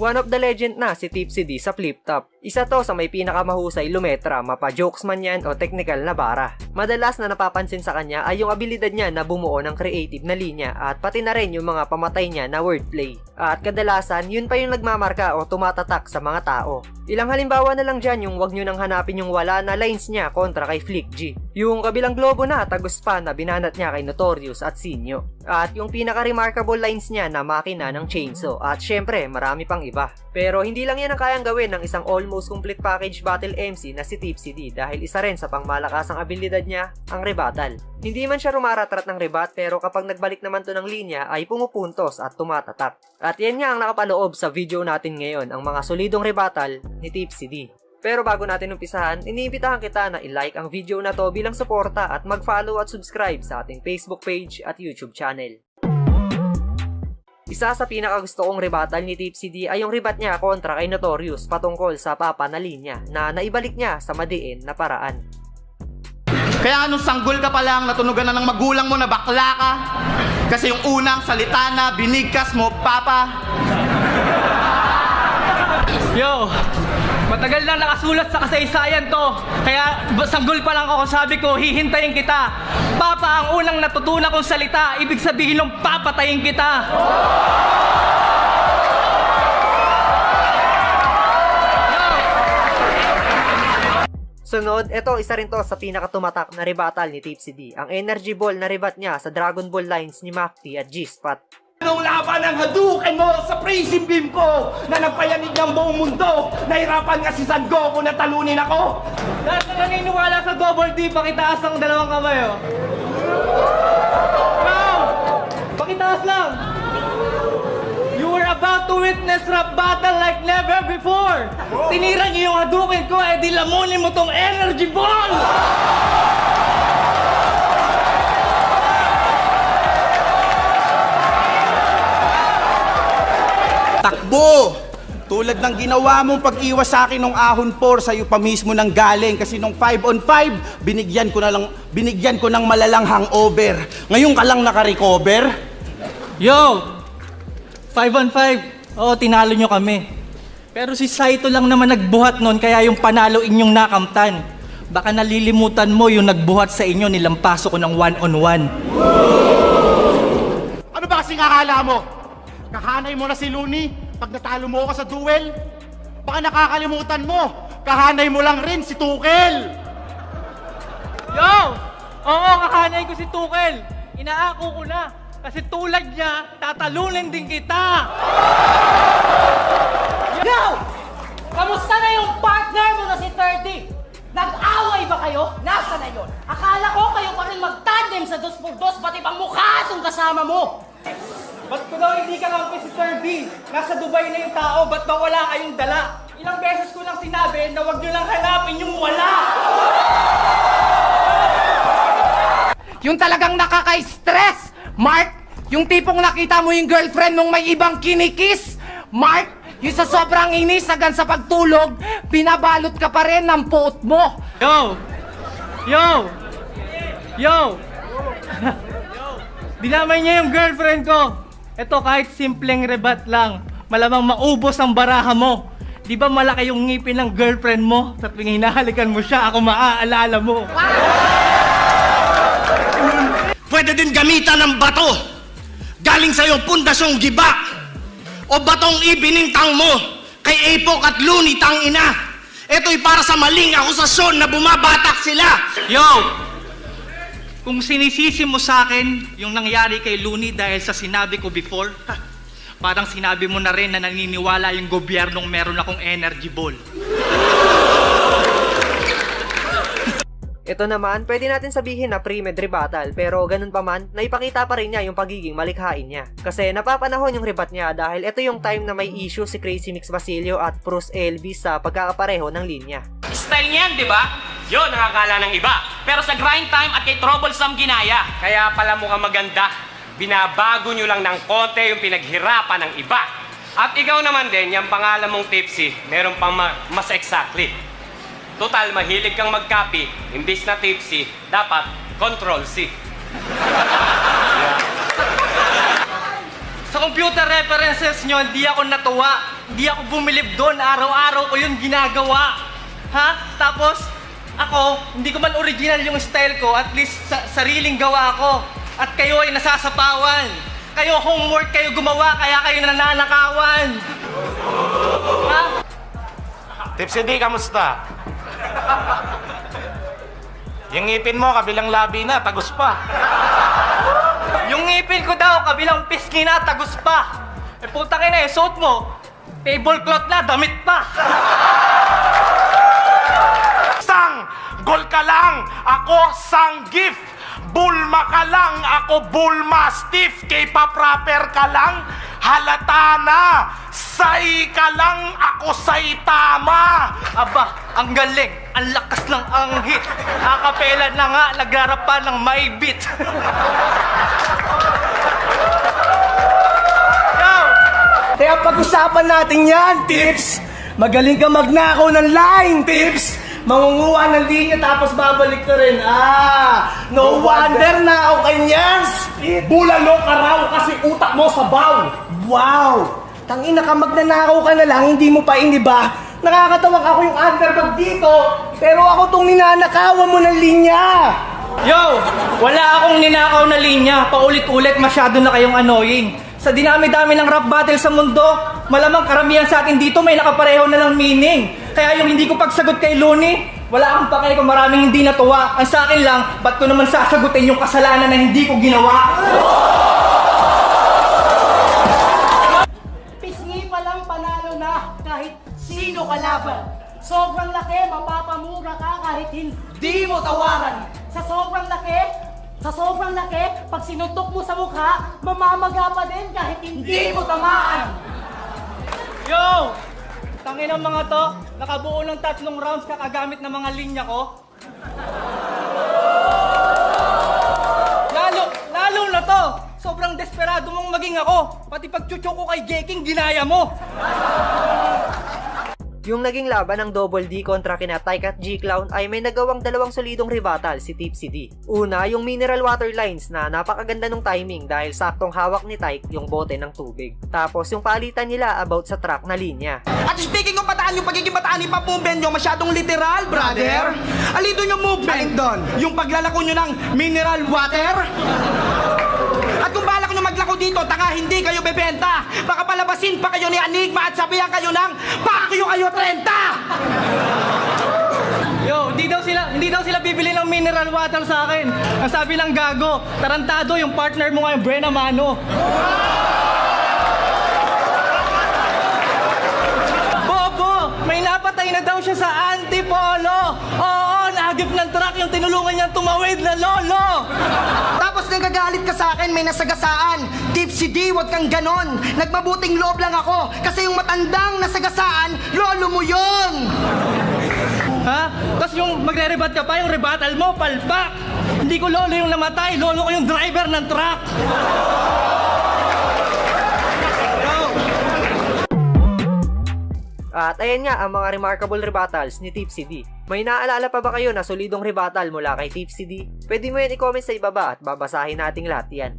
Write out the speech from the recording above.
One of the legend na si Tipsy D sa flip top. Isa to sa may pinakamahusay lumetra, mapa-jokes man yan o technical na bara. Madalas na napapansin sa kanya ay yung abilidad niya na bumuo ng creative na linya at pati na rin yung mga pamatay niya na wordplay. At kadalasan, yun pa yung nagmamarka o tumatatak sa mga tao. Ilang halimbawa na lang dyan yung wag nyo nang hanapin yung wala na lines niya kontra kay Flick G. Yung kabilang globo na tagus pa na binanat niya kay Notorious at Sinyo. At yung pinaka-remarkable lines niya na makina ng chainsaw. At syempre, marami pang iba. Pero hindi lang yan ang kayang gawin ng isang almost complete package battle MC na si Tipsy D dahil isa rin sa pangmalakasang abilidad niya, ang rebuttal. Hindi man siya rumaratrat ng rebat pero kapag nagbalik naman to ng linya ay pumupuntos at tumatatak. At yan nga ang nakapaloob sa video natin ngayon, ang mga solidong rebuttal ni Tipsy D. Pero bago natin umpisahan, iniimbitahan kita na i-like ang video na to bilang suporta at mag-follow at subscribe sa ating Facebook page at YouTube channel. Isa sa pinakagusto kong rebuttal ni Tipsy D ay yung rebat niya kontra kay Notorious patungkol sa papa na linya na naibalik niya sa madiin na paraan. Kaya anong sanggol ka pa lang, natunugan na ng magulang mo na bakla ka? Kasi yung unang salita na binigkas mo, papa. Yo! Matagal na nakasulat sa kasaysayan to. Kaya sanggol pa lang ako, sabi ko, hihintayin kita. Papa ang unang natutunan kong salita. Ibig sabihin ng papatayin kita. Sunod, ito isa rin to sa pinakatumatak na rebuttal ni Tipsy D. Ang energy ball na rebat niya sa Dragon Ball lines ni Macti at G-Spot. Anong laban ang Hadouken mo sa Praising Beam ko na nagpayanig ng buong mundo? Nahirapan nga si Son Goku na talunin ako? Lahat na naniniwala sa Double D, pakitaas ang dalawang kamay, oh. Wow! Pakitaas lang! You were about to witness rap battle like never before! Tinira niyo yung Hadouken ko, eh di lamunin mo tong energy ball! Takbo! Tulad ng ginawa mong pag-iwas sa akin ng ahon 4, sa'yo pa mismo nang galing. Kasi nung 5 on 5, binigyan ko ng malalang hangover. Ngayon ka lang naka-recover? Yo! 5 on 5. Oo, tinalo nyo kami. Pero si Saito lang naman nagbuhat nun, kaya yung panalo inyong nakamtan. Baka nalilimutan mo yung nagbuhat sa inyo, nilampaso ko ng 1 on 1. Ano ba kasing akala mo? Kahanay mo na si Looney pag natalo mo ako sa duel? Baka nakakalimutan mo, kahanay mo lang rin si Tukel! Yo! Oo, kahanay ko si Tukel. Inaako ko na. Kasi tulad niya, tatalunin din kita. Yo! Kamusta na yung partner mo na si 30? Nag-away ba kayo? Nasa na yun? Akala ko kayo pa rin mag-tandem sa 2x2, pati bang mukha itong kasama mo? Ba't ko daw hindi ka kampi si 30? Nasa Dubai na yung tao, ba't ba wala kayong dala? Ilang beses ko lang sinabi na wag nyo lang hanapin yung wala. Yung talagang nakaka-stress, Mark! Yung tipong nakita mo yung girlfriend mong may ibang kinikis, Mark! Yung sa sobrang inis hanggang sa pagtulog, binabalot ka pa rin ng puot mo! Yo! Yo! Yo! Dinamay niya yung girlfriend ko. Ito kahit simpleng rebat lang, malamang maubos ang baraha mo. Di ba malaki yung ngipin ng girlfriend mo? Sa tuwing hinahalikan mo siya, ako maaalala mo. Pwede din gamitan ng bato. Galing sa'yo pundasyong giba. O batong ibinintang mo kay Epok at Looney tangina. Ito'y para sa maling akusasyon na bumabatak sila. Yo! Kung sinisisi mo sa akin yung nangyari kay Looney dahil sa sinabi ko before, parang sinabi mo na rin na naniniwala yung gobyernong meron akong energy ball. Ito naman, pwede natin sabihin na pre-med rebuttal pero ganun pa man, naipakita pa rin niya yung pagiging malikhain niya. Kasi napapanahon yung rebat niya dahil ito yung time na may issue si Crazy Mix Basilio at Bruce Elvis sa pagkakapareho ng linya. Style niyan, di ba? Yun, nakakala ng iba. Pero sa grind time at kay Troublesome ginaya. Kaya pala mukhang maganda. Binabago nyo lang ng konti yung pinaghirapan ng iba. At ikaw naman din, yung pangalan mong Tipsy, meron pang mas exactly. Total, mahilig kang mag-copy. Imbis na Tipsy, dapat Control-C. Sa computer references nyo, hindi ako natuwa. Hindi ako bumilib doon. Araw-araw ko yun ginagawa. Ha? Tapos, ako, hindi ko man original yung style ko. At least, sariling gawa ko. At kayo ay nasasapawan. Kayo, homework kayo gumawa, kaya kayo nananakawan. Ha? Tipsy D, kamusta? Yung ngipin mo, kabilang labi na, tagus pa. Yung ngipin ko daw, kabilang pisngi na, tagus pa. Eh putang ina eh, suot mo. Tablecloth na, damit pa. Sang, gol ka lang, ako sang gift. Bulma ka lang, ako bullmastiff. K-pop rapper ka lang, halata na. Say ka lang, ako say tama. Aba, ang galing, ang lakas ng anghit. Akapela na nga, nagrarap pa ng my beat. Yo! Kaya pag-usapan natin yan, Tips! Magaling ka magnakaw ng line, Tips! Mangunguha ng linya tapos babalik ka rin. No wonder na ako kanyang spit! Bulalo ka raw kasi utak mo sabaw! Wow! Tangina ka, magnanakaw ka na lang, hindi mo pa iniba. Nakakatawag ako yung underdog dito, pero ako tong ninanakawan mo ng linya! Yo! Wala akong ninakaw na linya. Paulit-ulit masyado na kayong annoying. Sa dinami-dami ng rap battle sa mundo, malamang karamihan sa atin dito may nakapareho na ng meaning. Kaya yung hindi ko pagsagot kay Looney, wala akong pake kung maraming hindi natuwa. Ang sa akin lang, ba't ko naman sasagutin yung kasalanan na hindi ko ginawa? Pisngi pa lang panalo na kahit sino kalaban. Sobrang laki, mapapamura ka kahit hindi mo tawaran. Sa sobrang laki, pag sinuntok mo sa mukha, mamamaga pa din kahit hindi mo tamaan. Yo! Tangin ang mga to, nakabuo ng 3 rounds kakagamit ng mga linya ko. Lalo na to! Sobrang desperado mong maging ako. Pati pagchucho ko kay Jeking, ginaya mo. Yung naging laban ng Double D kontra kina Tyke at G-Clown ay may nagawang dalawang solidong rebuttal si Tipsy D. Una, yung mineral water lines na napakaganda ng timing dahil saktong hawak ni Tyke yung bote ng tubig. Tapos yung palitan nila about sa track na linya. At speaking of bataan, yung pagiging bataan ni Papumben nyo, masyadong literal, brother. Alin doon yung movement? Alin doon? Yung paglalako nyo ng mineral water? At kung balak nyo maglako dito, tanga, hindi kayo bebenta. Baka palabasin pa kayo ni Enigma at sabihan kayo ng pakyo kayo 30! Yo, hindi daw sila bibili ng mineral water sa akin. Ang sabi ng gago, tarantado yung partner mo ngayon, Brenna Mano. Bobo, may napatay na daw siya sa Antipolo. Oo, nahagip ng truck yung tinulungan niyang tumawid na lolo. Tapos nagagalit ka sa akin, may nasagasaan. Tipsy D, wag kang ganon. Nagmabuting loob lang ako. Kasi yung matandang nasagasaan, lolo mo yun. Ha? Tapos yung magre-rebat ka pa, yung rebuttal mo, palpak. Hindi ko lolo yung namatay, lolo ko yung driver ng truck. At ayan nga ang mga remarkable rebuttals ni Tipsy D. May naalala pa ba kayo na solidong rebuttal mula kay Tipsy D? Pwede mo yan i-comment sa ibaba at babasahin nating lahat yan.